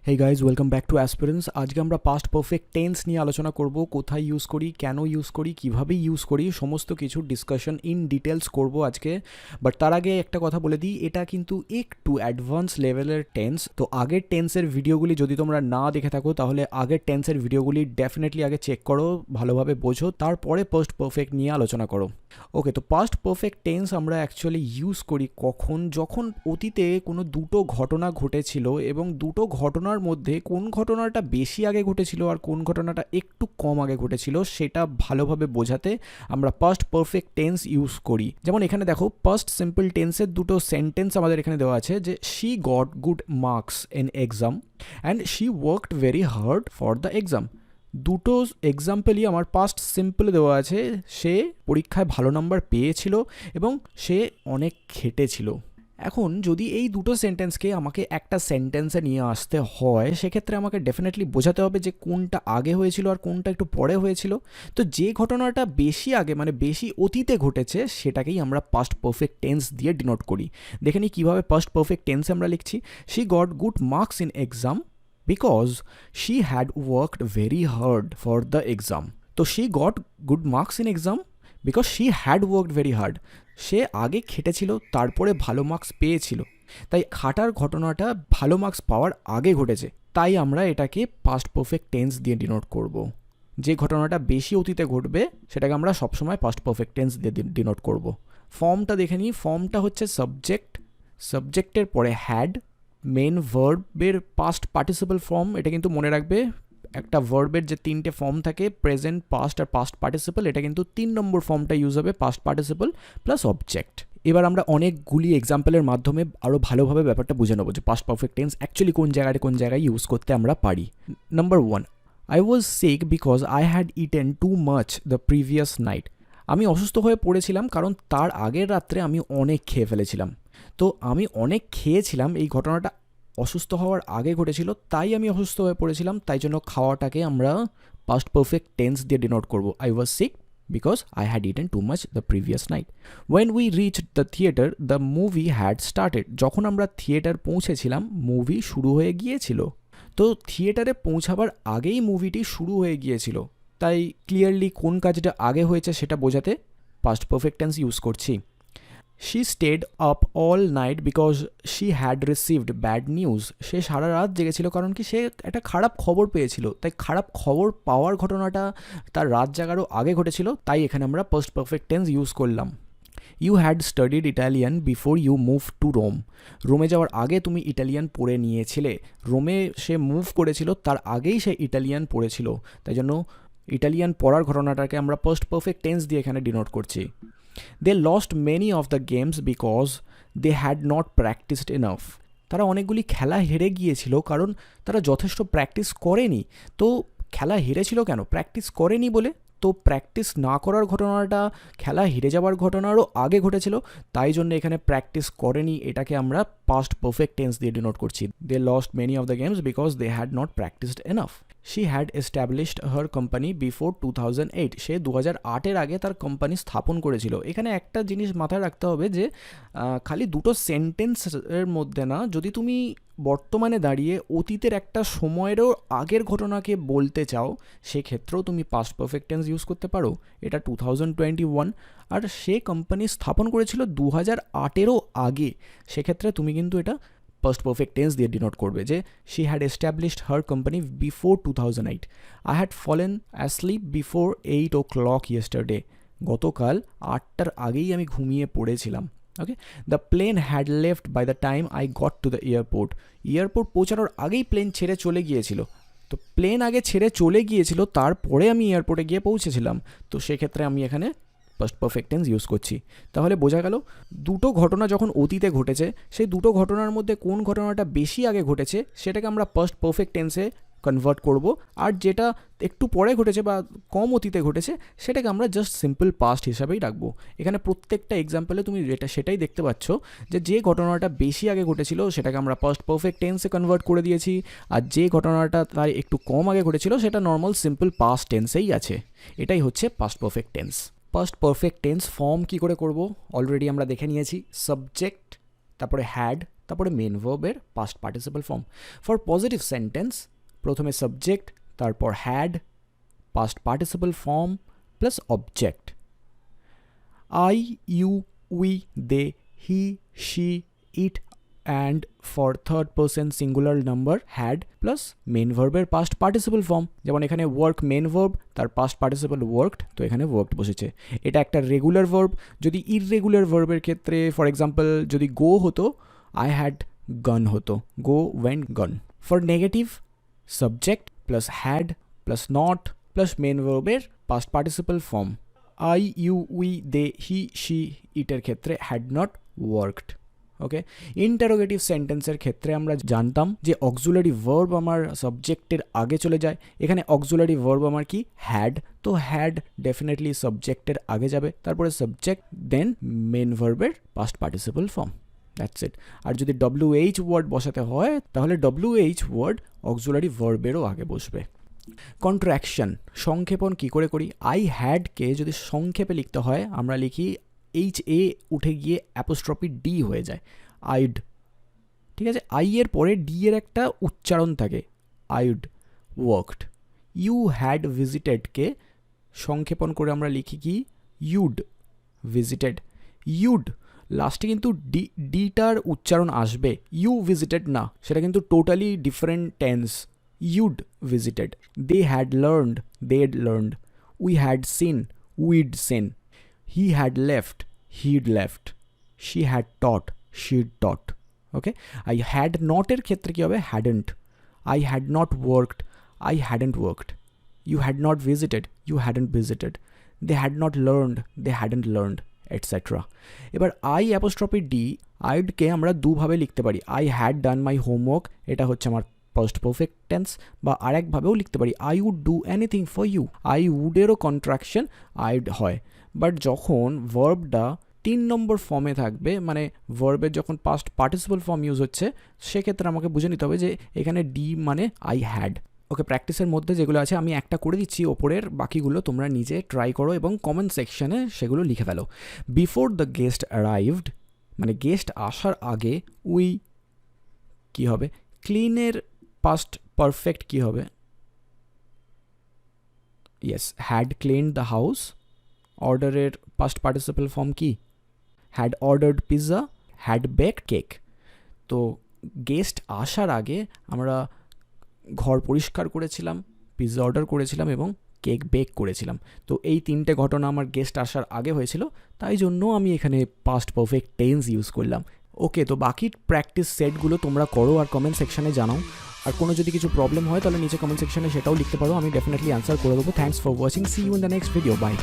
Hey guys, welcome back to Aspirants। আজকে আমরা past perfect tense নিয়ে আলোচনা করব, কোথায় ইউজ করি, কেন ইউজ করি, কিভাবে ইউজ করি, সমস্ত কিছু ডিসকাশন ইন ডিটেলস করব আজকে। বাট তার আগে একটা কথা বলে দিই, এটা কিন্তু একটু অ্যাডভান্স লেভেলের টেন্স। তো আগের টেন্সের ভিডিওগুলি যদি তোমরা না দেখে থাকো তাহলে আগের টেন্সের ভিডিওগুলি ডেফিনেটলি আগে চেক করো, ভালোভাবে বোঝো, তারপরে পাস্ট পারফেক্ট নিয়ে আলোচনা করো। ওকে, তো পাস্ট পারফেক্ট টেন্স আমরা অ্যাকচুয়ালি ইউজ করি কখন, যখন অতীতে কোনো দুটো ঘটনা ঘটেছিল এবং দুটো ঘটনার মধ্যে কোন ঘটনাটা বেশি আগে ঘটেছিল আর কোন ঘটনাটা একটু কম আগে ঘটেছিল সেটা ভালোভাবে বোঝাতে আমরা পাস্ট পারফেক্ট টেন্স ইউজ করি। যেমন এখানে দেখো, পাস্ট সিম্পল টেন্সের দুটো সেন্টেন্স আমাদের এখানে দেওয়া আছে যে she got good marks in exam and she worked very hard for the exam. দুটো এক্সাম্পলই আমার পাস্ট সিম্পল দেওয়া আছে। সে পরীক্ষায় ভালো নাম্বার পেয়েছিল এবং সে অনেক খেটেছিল। এখন যদি এই দুটো সেন্টেন্সকে আমাকে একটা সেন্টেন্সে নিয়ে আসতে হয়, সেক্ষেত্রে আমাকে ডেফিনেটলি বোঝাতে হবে যে কোনটা আগে হয়েছিল আর কোনটা একটু পরে হয়েছিল। তো যে ঘটনাটা বেশি আগে মানে বেশি অতীতে ঘটেছে সেটাকেই আমরা পাস্ট পারফেক্ট টেন্স দিয়ে ডিনোট করি। দেখে নিই কীভাবে পাস্ট পারফেক্ট টেন্সে আমরা লিখছি। She got good marks in exam because she had worked very hard for the exam. তো she got good marks in exam because she had worked very hard. সে আগে খেটেছিল, তারপরে ভালো মার্কস পেয়েছিল। তাই খাটার ঘটনাটা ভালো মার্কস পাওয়ার আগে ঘটেছে, তাই আমরা এটাকে পাস্ট পারফেক্ট টেন্স দিয়ে ডিনোট করব। যে ঘটনাটা বেশি অতীতে ঘটবে সেটাকে আমরা সবসময় পাস্ট পারফেক্ট টেন্স দিয়ে ডিনোট করব। ফর্মটা দেখে নিই। ফর্মটা হচ্ছে সাবজেক্ট, সাবজেক্টের পরে হ্যাড, মেন ভার্বের পাস্ট পার্টিসিপল ফর্ম। এটা কিন্তু মনে রাখবে, একটা ভার্বের যে তিনটে ফর্ম থাকে, প্রেজেন্ট, পাস্ট আর পাস্ট পার্টিসিপল, এটা কিন্তু 3 নম্বর ফর্মটা ইউজ হবে, পাস্ট পার্টিসিপল প্লাস অবজেক্ট। এবার আমরা অনেকগুলি এক্সাম্পলের মাধ্যমে আরও ভালোভাবে ব্যাপারটা বুঝে নেবো যে পাস্ট পারফেক্ট টেন্স অ্যাকচুয়ালি কোন জায়গায় ইউজ করতে আমরা পারি। Number 1, I was sick because I had eaten too much the previous night. আমি অসুস্থ হয়ে পড়েছিলাম কারণ তার আগের রাত্রে আমি অনেক খেয়ে ফেলেছিলাম। তো আমি অনেক খেয়েছিলাম, এই ঘটনাটা অসুস্থ হওয়ার আগে ঘটেছিল, তাই আমি অসুস্থ হয়ে পড়েছিলাম, তাই জন্য খাওয়াটাকে আমরা পাস্ট পারফেক্ট টেন্স দিয়ে ডিনোট করব। I was sick because I had eaten too much the previous night. When we reached the theatre the movie had started. যখন আমরা থিয়েটার পৌঁছেছিলাম মুভি শুরু হয়ে গিয়েছিল। তো থিয়েটারে পৌঁছাবার আগেই মুভিটি শুরু হয়ে গিয়েছিল, তাই ক্লিয়ারলি কোন কাজটা আগে হয়েছে সেটা বোঝাতে পাস্ট পারফেক্ট টেন্স ইউজ করছি। She stayed up all night because she had received bad news. সে সারা রাত জেগেছিল কারণ কি সে একটা খারাপ খবর পেয়েছিল, তাই খারাপ খবর পাওয়ার ঘটনাটা তার রাত জাগারও আগে ঘটেছিল, তাই এখানে আমরা পাস্ট পারফেক্ট টেন্স ইউজ করলাম। You had studied Italian before you move to Rome. রোমে যাওয়ার আগে তুমি ইটালিয়ান পড়ে নিয়েছিলে। রোমে সে মুভ করেছিল, তার আগেই সে ইটালিয়ান পড়েছিল, তাই জন্য ইটালিয়ান পড়ার ঘটনাটাকে আমরা পাস্ট পারফেক্ট টেন্স দিয়ে এখানে ডিনোট করছি। They lost many of the games because they had not practiced enough. তারা অনেকগুলি খেলা হেরে গিয়েছিল কারণ তারা যথেষ্ট প্র্যাকটিস করেনি। তো খেলা হেরেছিল কেন? প্র্যাকটিস করেনি বলে। তো প্র্যাকটিস না করার ঘটনাটা খেলা হেরে যাওয়ার ঘটনারও আগে ঘটেছিল, তাই জন্য এখানে প্র্যাকটিস করেনি এটাকে আমরা পাস্ট পারফেক্ট টেন্স দিয়ে ডিনোট করছি। They lost many of the games because they had not practiced enough. She had established her company before 2008. সে 2008-এর আগে তার কোম্পানি স্থাপন করেছিল। এখানে একটা জিনিস মাথায় রাখতে হবে যে খালি দুটো সেন্টেন্সের মধ্যে না, যদি তুমি বর্তমানে দাঁড়িয়ে অতীতের একটা সময়েরও আগের ঘটনাকে বলতে চাও সেক্ষেত্রেও তুমি পাস্ট পারফেক্ট টেন্স ইউজ করতে পারো। এটা 2021 আর সে কোম্পানি স্থাপন করেছিল 2008-এরও আগে, সেক্ষেত্রে তুমি কিন্তু এটা পাস্ট পারফেক্ট টেন্স দিয়ে ডিনোট করবে যে she had established her company before 2008। I had fallen asleep before 8 o'clock yesterday. গতকাল 8টার আগেই আমি ঘুমিয়ে পড়েছিলাম। Okay, the plane had left by the time I got to the airport. Airport পৌঁছানোর আগেই প্লেন ছেড়ে চলে গিয়েছিল। তো প্লেন আগে ছেড়ে চলে গিয়েছিল, তারপরে আমি এয়ারপোর্টে গিয়ে পৌঁছেছিলাম, তো সেক্ষেত্রে আমি এখানে পাস্ট পারফেক্ট টেন্স ইউজ করছি। তাহলে বোঝা গেল দুটো ঘটনা যখন অতীতে ঘটেছে, সেই দুটো ঘটনার মধ্যে কোন ঘটনাটা বেশি আগে ঘটেছে সেটাকে আমরা পাস্ট পারফেক্ট টেন্সে কনভার্ট করব, আর যেটা একটু পরে ঘটেছে বা কম অতীতে ঘটেছে সেটাকে আমরা জাস্ট সিম্পল পাস্ট হিসাবেই রাখবো। এখানে প্রত্যেকটা এক্সাম্পলে তুমি সেটাই দেখতে পাচ্ছ যে ঘটনাটা বেশি আগে ঘটেছিল সেটাকে আমরা পাস্ট পারফেক্ট টেন্সে কনভার্ট করে দিয়েছি, আর যে ঘটনাটা তার একটু কম আগে ঘটেছিল সেটা নর্মাল সিম্পল পাস্ট টেন্সেই আছে। এটাই হচ্ছে past perfect tense. Past perfect tense form কী করে করব অলরেডি আমরা দেখে নিয়েছি। সাবজেক্ট, তারপরে হ্যাড, তারপরে মেন ভার্বের past participle form. For positive sentence প্রথমে সাবজেক্ট, তারপর had, past participle form plus object. I, you, we, they, he, she, it and for third person singular number had plus main ভার্বের past participle form. যেমন এখানে work main verb, তার past participle worked, তো এখানে worked বসেছে। এটা একটা regular verb. যদি ইররেগুলার ভার্বের ক্ষেত্রে ফর এক্সাম্পল যদি গো হতো, আই হ্যাড গন হতো, go went gone. For negative subject plus had plus not plus main ভার্বের past participle form. I, you, we, they, he, she, ইটের ক্ষেত্রে had not worked. Okay, interrogative সেন্টেন্সের ক্ষেত্রে আমরা জানতাম যে অক্সিলারি ভার্ব আমার সাবজেক্টের আগে চলে যায়। এখানে অক্সিলারি ভার্ব আমার কি হ্যাড, তো হ্যাড ডেফিনেটলি সাবজেক্টের আগে যাবে, তারপরে সাবজেক্ট দেন মেন ভার্বের past participle form. That's it. আর যদি WH ওয়ার্ড বসাতে হয় তাহলে WH ওয়ার্ড অক্সিলারি ভার্বেরও আগে বসবে। কন্ট্রাকশন সংক্ষেপণ কি করে করি? আই হ্যাডকে যদি সংক্ষেপে লিখতে হয় আমরা লিখি HA উঠে গিয়ে অ্যাপোস্ট্রফি ডি হয়ে যায়, আইড। ঠিক আছে, আই এর পরে ডি এর একটা উচ্চারণ থাকে, আইড ওয়ার্কড। ইউ হ্যাড ভিজিটেডকে সংক্ষেপণ করে আমরা লিখি কি ইউড ভিজিটেড। ইউড লাস্টে কিন্তু ডিটার উচ্চারণ আসবে, ইউ ভিজিটেড না, সেটা কিন্তু totally different tense. You'd visited. They had learned, they'd learned. We had seen, we'd seen. He had left, he'd left. She had taught, she'd taught. Okay? I had not এর ক্ষেত্রে কি হবে? hadn't. I had not worked, I hadn't worked. You had not visited, you hadn't visited. They had not learned, they hadn't learned, etc. এবার I apostrophe D, I'd কে আমরা দুভাবে লিখতে পারি। I had done my homework, এটা হচ্ছে আমার past perfect tense, বা আরেকভাবেও লিখতে পারি I would do anything for you. I would এরও contraction I'd হয়। বাট যখন ভার্বটা 3 নম্বর ফর্মে থাকবে, মানে ভার্বের যখন পাস্ট পার্টিসিপল ফর্ম ইউজ হচ্ছে, সেক্ষেত্রে আমাকে বুঝে নিতে হবে যে এখানে ডি মানে আই হ্যাড। ওকে, প্র্যাকটিসের মধ্যে যেগুলো আছে আমি একটা করে দিচ্ছি, ওপরের বাকিগুলো তোমরা নিজে ট্রাই করো এবং কমেন্ট সেকশনে সেগুলো লিখে ফেলো। বিফোর দ্য গেস্ট অ্যারাইভড, মানে গেস্ট আসার আগে উই কি হবে? ক্লিনের পাস্ট পারফেক্ট কি হবে? Yes, had cleaned the house. অর্ডারের পাস্ট পার্টিসিপল ফর্ম কি? Had ordered pizza, had baked cake. তো গেস্ট আসার আগে আমরা ঘর পরিষ্কার করেছিলাম, পিৎজা অর্ডার করেছিলাম এবং কেক বেক করেছিলাম। তো এই তিনটে ঘটনা আমার গেস্ট আসার আগে হয়েছিল, তাই জন্য আমি এখানে পাস্ট পারফেক্ট টেন্স ইউজ করলাম। ওকে, তো বাকি প্র্যাকটিস সেটগুলো তোমরা করো আর কমেন্ট সেকশানে জানাও। আর কোনো যদি কিছু প্রবলেম হয় তাহলে নিচে কমেন্ট সেকশনে সেটাও লিখতে পারো, আমি ডেফিনেটলি অ্যান্সার করে দেবো। Thanks for watching, see you in the next video, by.